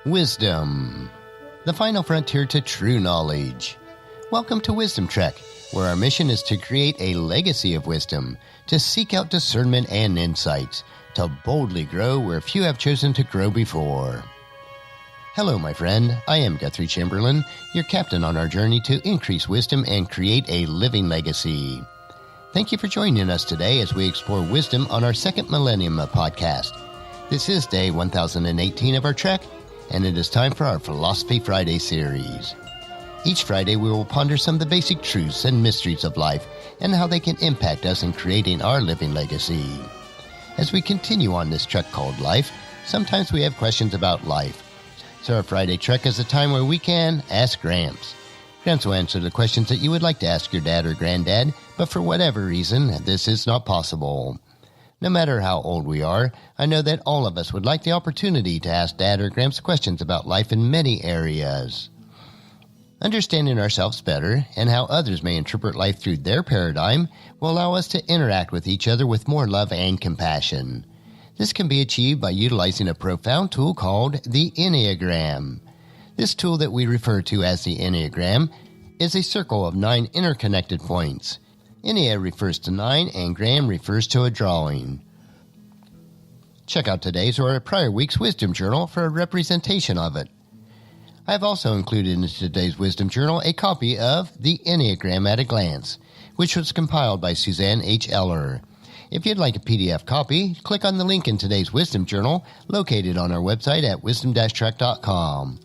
Wisdom, the final frontier to true knowledge. Welcome to Wisdom Trek, where our mission is to create a legacy of wisdom, to seek out discernment and insights, to boldly grow where few have chosen to grow before. Hello, my friend. I am Guthrie Chamberlain, your captain on our journey to increase wisdom and create a living legacy. Thank you for joining us today as we explore wisdom on our second millennium podcast. This is day 1018 of our trek, and it is time for our Philosophy Friday series. Each Friday, we will ponder some of the basic truths and mysteries of life and how they can impact us in creating our living legacy. As we continue on this trek called life, sometimes we have questions about life. So our Friday trek is a time where we can ask Gramps. Gramps will answer the questions that you would like to ask your dad or granddad, but for whatever reason, this is not possible. No matter how old we are, I know that all of us would like the opportunity to ask Dad or Gramps questions about life in many areas. Understanding ourselves better and how others may interpret life through their paradigm will allow us to interact with each other with more love and compassion. This can be achieved by utilizing a profound tool called the Enneagram. This tool that we refer to as the Enneagram is a circle of 9 interconnected points. Ennea refers to 9 and gram refers to a drawing. Check out today's or a prior week's Wisdom Journal for a representation of it. I have also included in today's Wisdom Journal a copy of The Enneagram at a Glance, which was compiled by Suzanne H. Eller. If you'd like a PDF copy, click on the link in today's Wisdom Journal located on our website at wisdom-trek.com.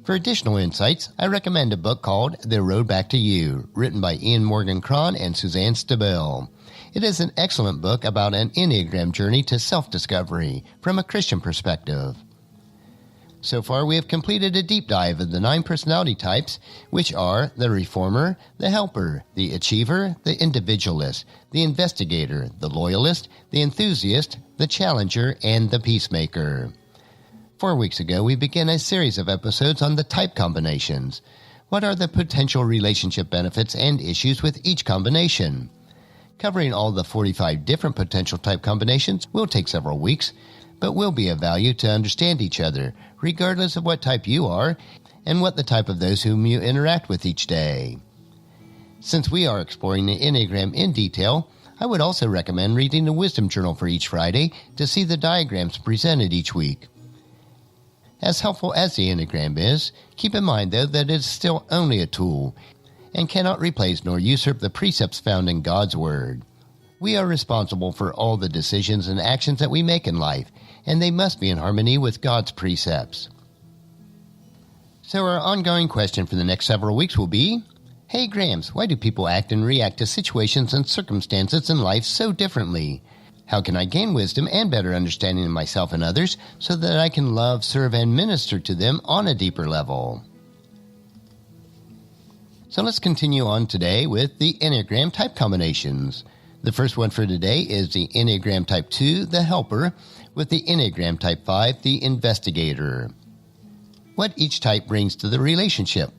For additional insights, I recommend a book called The Road Back to You, written by Ian Morgan Cron and Suzanne Stabile. It is an excellent book about an Enneagram journey to self-discovery from a Christian perspective. So far, we have completed a deep dive of the 9 personality types, which are the reformer, the helper, the achiever, the individualist, the investigator, the loyalist, the enthusiast, the challenger, and the peacemaker. 4 weeks ago, we began a series of episodes on the type combinations. What are the potential relationship benefits and issues with each combination? Covering all the 45 different potential type combinations will take several weeks, but will be of value to understand each other, regardless of what type you are and what the type of those whom you interact with each day. Since we are exploring the Enneagram in detail, I would also recommend reading the Wisdom Journal for each Friday to see the diagrams presented each week. As helpful as the Enneagram is, keep in mind, though, that it is still only a tool and cannot replace nor usurp the precepts found in God's Word. We are responsible for all the decisions and actions that we make in life, and they must be in harmony with God's precepts. So our ongoing question for the next several weeks will be, Hey Gramps, why do people act and react to situations and circumstances in life so differently? How can I gain wisdom and better understanding of myself and others so that I can love, serve, and minister to them on a deeper level? So let's continue on today with the Enneagram type combinations. The first one for today is the Enneagram Type 2, the helper, with the Enneagram Type 5, the investigator. What each type brings to the relationship.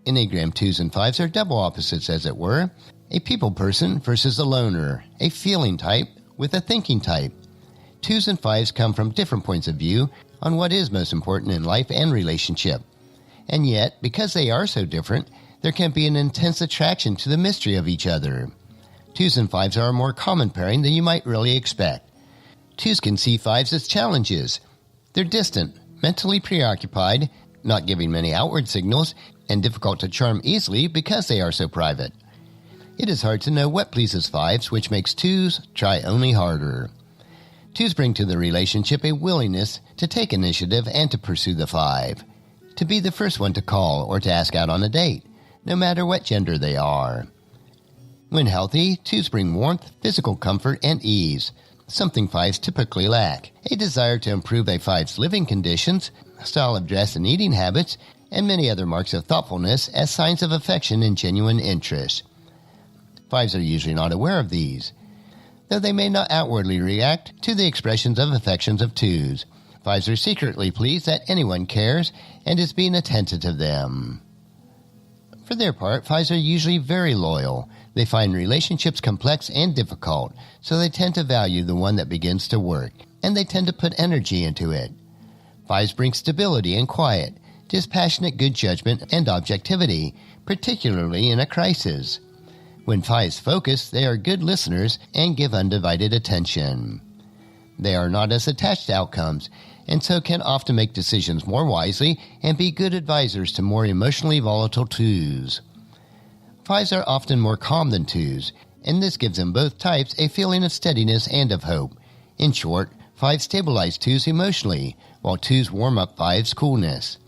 Enneagram 2s and 5s are double opposites, as it were. A people person versus a loner, a feeling type with a thinking type. 2s and 5s come from different points of view on what is most important in life and relationship. And yet, because they are so different, there can be an intense attraction to the mystery of each other. 2s and 5s are a more common pairing than you might really expect. 2s can see 5s as challenges. They're distant, mentally preoccupied, not giving many outward signals, and difficult to charm easily because they are so private. It is hard to know what pleases 5s, which makes 2s try only harder. 2s bring to the relationship a willingness to take initiative and to pursue the 5, to be the first one to call or to ask out on a date, no matter what gender they are. When healthy, 2s bring warmth, physical comfort, and ease, something 5s typically lack. A desire to improve a 5's living conditions, style of dress and eating habits, and many other marks of thoughtfulness as signs of affection and genuine interest. 5s are usually not aware of these, though they may not outwardly react to the expressions of affections of 2s. 5s are secretly pleased that anyone cares and is being attentive to them. For their part, 5s are usually very loyal. They find relationships complex and difficult, so they tend to value the one that begins to work, and they tend to put energy into it. 5s bring stability and quiet, dispassionate good judgment and objectivity, particularly in a crisis. When 5s focus, they are good listeners and give undivided attention. They are not as attached to outcomes, and so can often make decisions more wisely and be good advisors to more emotionally volatile 2s. 5s are often more calm than 2s, and this gives them both types a feeling of steadiness and of hope. In short, 5s stabilize 2s emotionally, while 2s warm up 5s' coolness.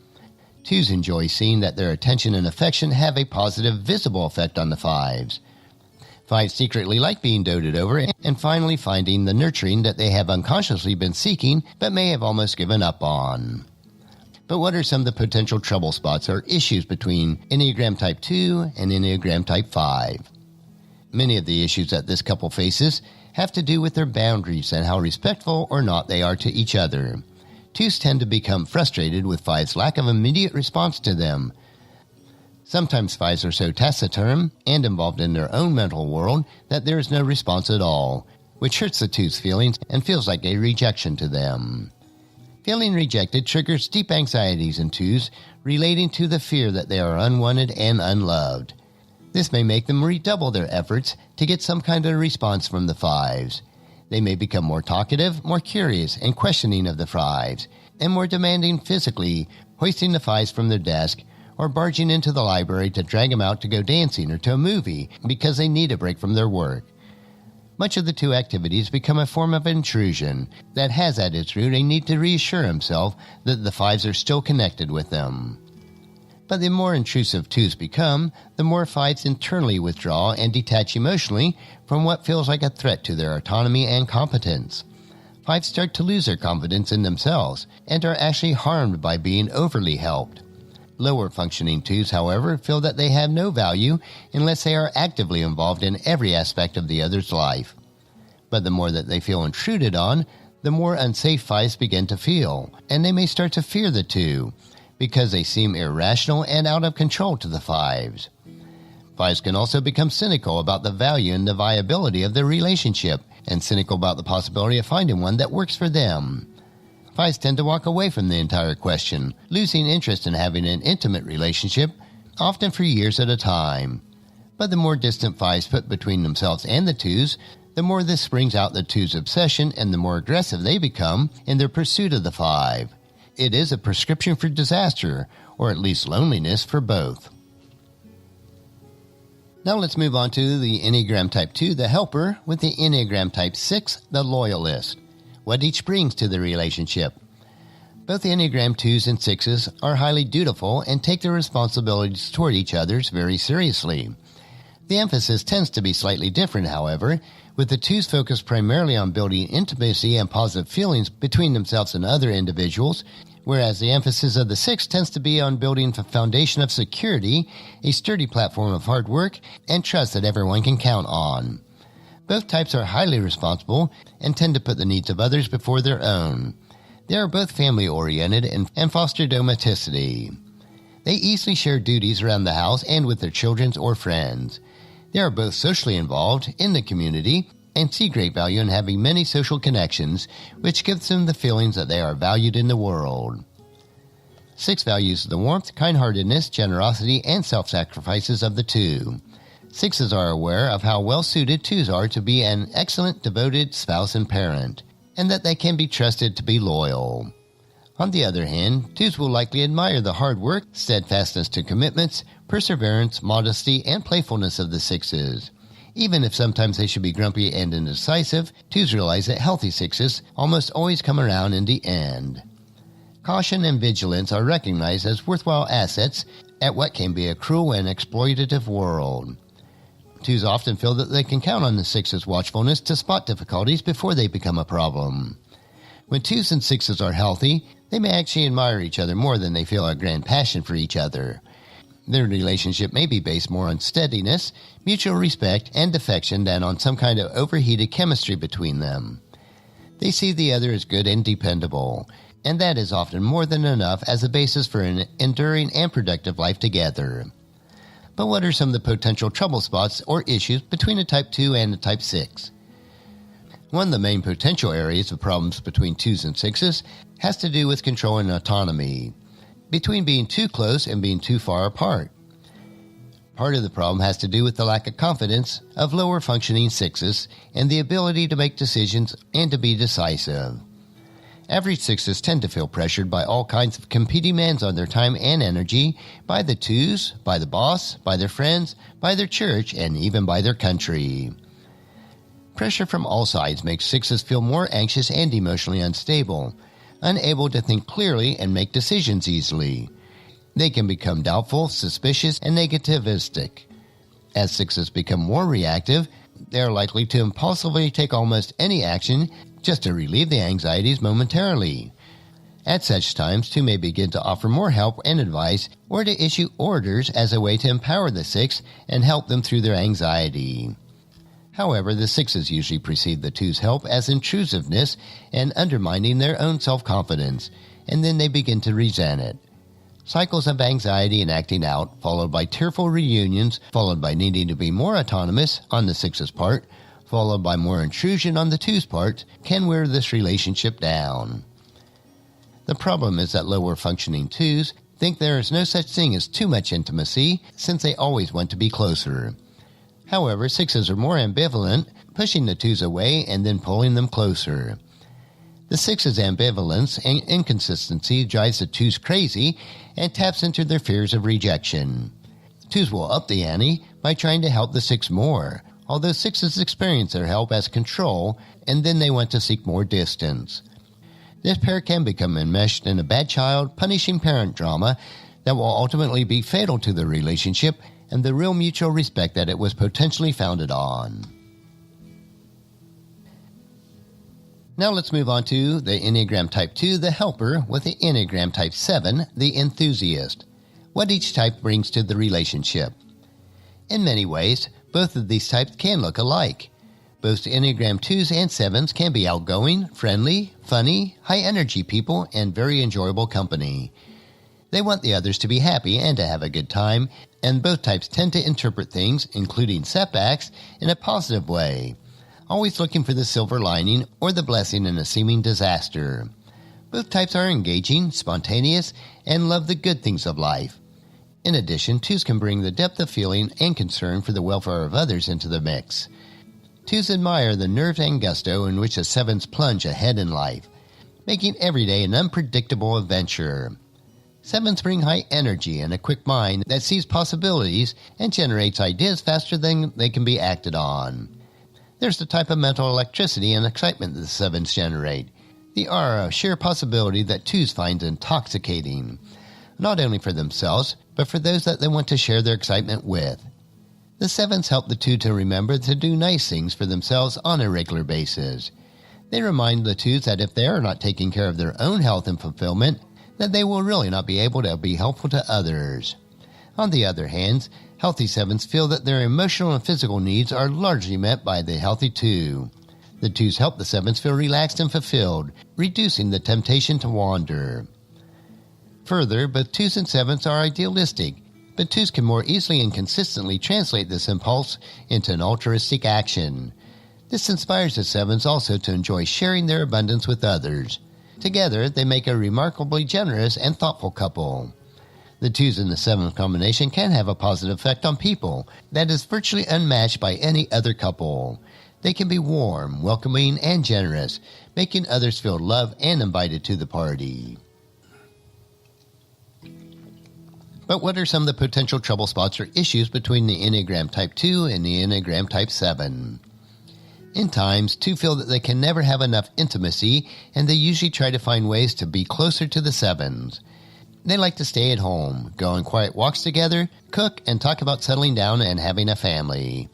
2s enjoy seeing that their attention and affection have a positive, visible effect on the 5s. 5s secretly like being doted over and finally finding the nurturing that they have unconsciously been seeking but may have almost given up on. But what are some of the potential trouble spots or issues between Enneagram Type 2 and Enneagram Type 5? Many of the issues that this couple faces have to do with their boundaries and how respectful or not they are to each other. 2s tend to become frustrated with 5's lack of immediate response to them. Sometimes 5s are so taciturn and involved in their own mental world that there is no response at all, which hurts the 2's feelings and feels like a rejection to them. Feeling rejected triggers deep anxieties in 2s relating to the fear that they are unwanted and unloved. This may make them redouble their efforts to get some kind of response from the 5s. They may become more talkative, more curious, and questioning of the 5s, and more demanding physically, hoisting the 5s from their desk or barging into the library to drag them out to go dancing or to a movie because they need a break from their work. Much of the 2 activities become a form of intrusion that has at its root a need to reassure himself that the 5s are still connected with them. But the more intrusive 2s become, the more 5s internally withdraw and detach emotionally from what feels like a threat to their autonomy and competence. 5s start to lose their confidence in themselves and are actually harmed by being overly helped. Lower functioning 2s, however, feel that they have no value unless they are actively involved in every aspect of the other's life. But the more that they feel intruded on, the more unsafe 5s begin to feel, and they may start to fear the 2, because they seem irrational and out of control to the 5s. 5s can also become cynical about the value and the viability of their relationship, and cynical about the possibility of finding one that works for them. 5s tend to walk away from the entire question, losing interest in having an intimate relationship, often for years at a time. But the more distant 5s put between themselves and the 2s, the more this brings out the 2's obsession and the more aggressive they become in their pursuit of the 5. It is a prescription for disaster, or at least loneliness for both. Now let's move on to the Enneagram Type 2, the helper, with the Enneagram Type 6, the loyalist. What each brings to the relationship. Both the Enneagram 2s and 6s are highly dutiful and take their responsibilities toward each other very seriously. The emphasis tends to be slightly different, however, with the 2s focused primarily on building intimacy and positive feelings between themselves and other individuals, whereas the emphasis of the 6 tends to be on building a foundation of security, a sturdy platform of hard work, and trust that everyone can count on. Both types are highly responsible and tend to put the needs of others before their own. They are both family-oriented and foster domesticity. They easily share duties around the house and with their children or friends. They are both socially involved in the community and see great value in having many social connections, which gives them the feelings that they are valued in the world. 6 values the warmth, kind-heartedness, generosity, and self-sacrifices of the 2. 6s are aware of how well-suited 2s are to be an excellent, devoted spouse and parent, and that they can be trusted to be loyal. On the other hand, 2s will likely admire the hard work, steadfastness to commitments, perseverance, modesty, and playfulness of the 6s. Even if sometimes they should be grumpy and indecisive, 2s realize that healthy 6s almost always come around in the end. Caution and vigilance are recognized as worthwhile assets at what can be a cruel and exploitative world. 2s often feel that they can count on the 6's watchfulness to spot difficulties before they become a problem. When 2s and 6s are healthy, they may actually admire each other more than they feel a grand passion for each other. Their relationship may be based more on steadiness, mutual respect, and affection than on some kind of overheated chemistry between them. They see the other as good and dependable, and that is often more than enough as a basis for an enduring and productive life together. But what are some of the potential trouble spots or issues between a Type 2 and a Type 6? One of the main potential areas of problems between 2s and 6s has to do with control and autonomy, between being too close and being too far apart. Part of the problem has to do with the lack of confidence of lower functioning 6s and the ability to make decisions and to be decisive. Average 6s tend to feel pressured by all kinds of competing demands on their time and energy, by the 2s, by the boss, by their friends, by their church, and even by their country. Pressure from all sides makes 6s feel more anxious and emotionally unstable, unable to think clearly and make decisions easily. They can become doubtful, suspicious, and negativistic. As 6s become more reactive, they are likely to impulsively take almost any action just to relieve the anxieties momentarily. At such times, 2 may begin to offer more help and advice or to issue orders as a way to empower the 6 and help them through their anxiety. However, the 6s usually perceive the 2's help as intrusiveness and undermining their own self-confidence, and then they begin to resent it. Cycles of anxiety and acting out, followed by tearful reunions, followed by needing to be more autonomous on the 6's part, followed by more intrusion on the 2's part, can wear this relationship down. The problem is that lower functioning 2s think there is no such thing as too much intimacy, since they always want to be closer. However, 6s are more ambivalent, pushing the 2s away and then pulling them closer. The 6's ambivalence and inconsistency drives the 2s crazy and taps into their fears of rejection. 2s will up the ante by trying to help the 6 more, although 6s experience their help as control, and then they want to seek more distance. This pair can become enmeshed in a bad child, punishing parent drama that will ultimately be fatal to the relationship and the real mutual respect that it was potentially founded on. Now let's move on to the Enneagram Type 2, the helper, with the Enneagram Type 7, the enthusiast. What each type brings to the relationship. In many ways, both of these types can look alike. Both Enneagram 2s and 7s can be outgoing, friendly, funny, high-energy people, and very enjoyable company. They want the others to be happy and to have a good time, and both types tend to interpret things, including setbacks, in a positive way, always looking for the silver lining or the blessing in a seeming disaster. Both types are engaging, spontaneous, and love the good things of life. In addition, 2s can bring the depth of feeling and concern for the welfare of others into the mix. 2s admire the nerve and gusto in which the 7s plunge ahead in life, making every day an unpredictable adventure. 7s bring high energy and a quick mind that sees possibilities and generates ideas faster than they can be acted on. There's the type of mental electricity and excitement that the 7s generate. The aura of sheer possibility that 2s find intoxicating, not only for themselves, but for those that they want to share their excitement with. The 7s help the 2 to remember to do nice things for themselves on a regular basis. They remind the 2s that if they are not taking care of their own health and fulfillment, that they will really not be able to be helpful to others. On the other hand, healthy 7s feel that their emotional and physical needs are largely met by the healthy 2. The 2s help the 7s feel relaxed and fulfilled, reducing the temptation to wander. Further, both 2s and 7s are idealistic, but 2s can more easily and consistently translate this impulse into an altruistic action. This inspires the 7s also to enjoy sharing their abundance with others. Together, they make a remarkably generous and thoughtful couple. The 2s and the 7s combination can have a positive effect on people that is virtually unmatched by any other couple. They can be warm, welcoming, and generous, making others feel loved and invited to the party. But what are some of the potential trouble spots or issues between the Enneagram Type 2 and the Enneagram Type 7? In times, 2 feel that they can never have enough intimacy, and they usually try to find ways to be closer to the 7s. They like to stay at home, go on quiet walks together, cook, and talk about settling down and having a family.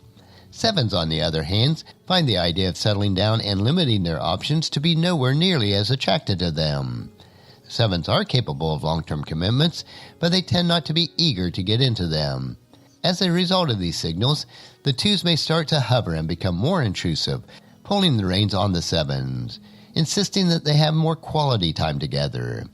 7s, on the other hand, find the idea of settling down and limiting their options to be nowhere nearly as attractive to them. 7s are capable of long-term commitments, but they tend not to be eager to get into them. As a result of these signals, the 2s may start to hover and become more intrusive, pulling the reins on the 7s, insisting that they have more quality time together.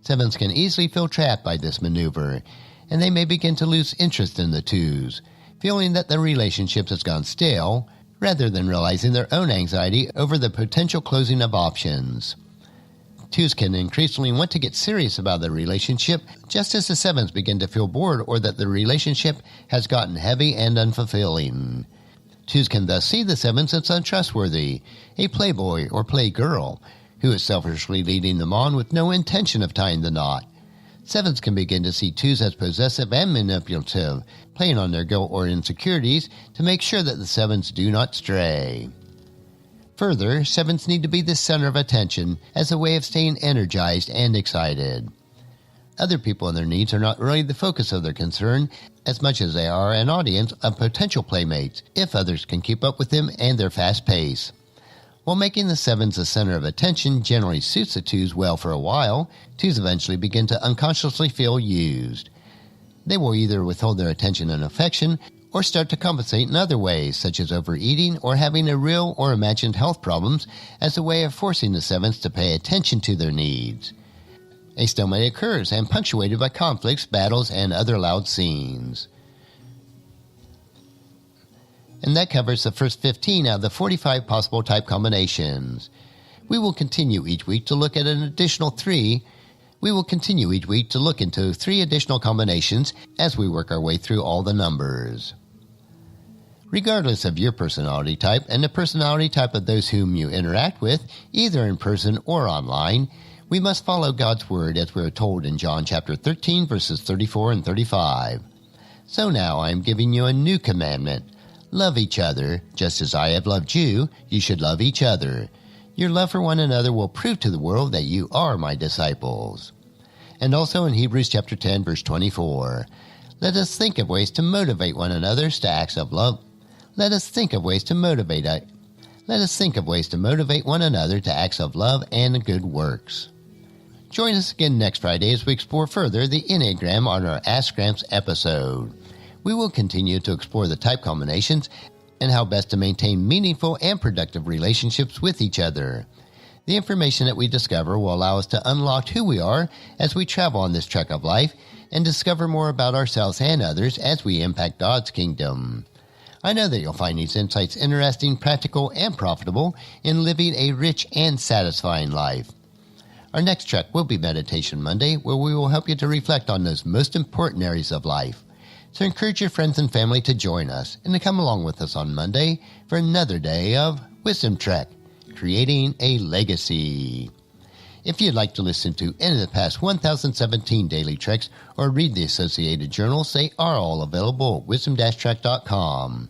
7s can easily feel trapped by this maneuver, and they may begin to lose interest in the 2s, feeling that the relationship has gone stale, rather than realizing their own anxiety over the potential closing of options. 2s can increasingly want to get serious about their relationship, just as the 7s begin to feel bored or that the relationship has gotten heavy and unfulfilling. 2s can thus see the 7s as untrustworthy, a playboy or playgirl, who is selfishly leading them on with no intention of tying the knot. 7s can begin to see 2s as possessive and manipulative, playing on their guilt or insecurities to make sure that the 7s do not stray. Further, 7s need to be the center of attention as a way of staying energized and excited. Other people and their needs are not really the focus of their concern as much as they are an audience of potential playmates if others can keep up with them and their fast pace. While making the 7s the center of attention generally suits the 2s well for a while, 2s eventually begin to unconsciously feel used. They will either withhold their attention and affection or start to compensate in other ways, such as overeating or having a real or imagined health problems as a way of forcing the 7s to pay attention to their needs. A stalemate occurs and punctuated by conflicts, battles, and other loud scenes. And that covers the first 15 out of the 45 possible type combinations. We will continue each week to look at an additional 3. We will continue each week to look into 3 additional combinations as we work our way through all the numbers. Regardless of your personality type and the personality type of those whom you interact with, either in person or online, we must follow God's Word as we are told in John chapter 13, verses 34 and 35. So now I am giving you a new commandment. Love each other, just as I have loved you, you should love each other. Your love for one another will prove to the world that you are my disciples. And also in Hebrews chapter 10, verse 24, let us think of ways to motivate one another to acts of love. Let us think of ways to motivate one another to acts of love and good works. Join us again next Friday as we explore further the Enneagram on our Ask Gramps episode. We will continue to explore the type combinations and how best to maintain meaningful and productive relationships with each other. The information that we discover will allow us to unlock who we are as we travel on this trek of life and discover more about ourselves and others as we impact God's kingdom. I know that you'll find these insights interesting, practical, and profitable in living a rich and satisfying life. Our next trek will be Meditation Monday, where we will help you to reflect on those most important areas of life. So encourage your friends and family to join us and to come along with us on Monday for another day of Wisdom Trek, Creating a Legacy. If you'd like to listen to any of the past 1017 daily treks or read the associated journals, they are all available at wisdom-trek.com.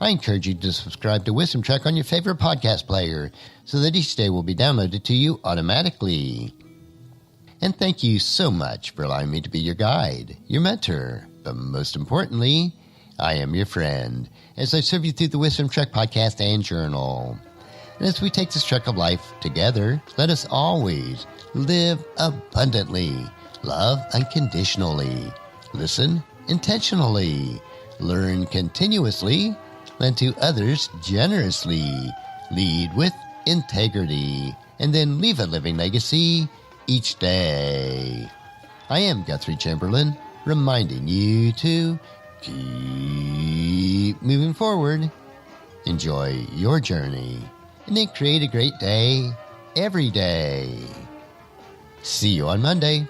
I encourage you to subscribe to Wisdom Trek on your favorite podcast player so that each day will be downloaded to you automatically. And thank you so much for allowing me to be your guide, your mentor, but most importantly, I am your friend as I serve you through the Wisdom Trek podcast and journal. And as we take this trek of life together, let us always live abundantly, love unconditionally, listen intentionally, learn continuously, lend to others generously, lead with integrity, and then leave a living legacy each day. I am Guthrie Chamberlain, reminding you to keep moving forward, enjoy your journey, and then create a great day every day. See you on Monday.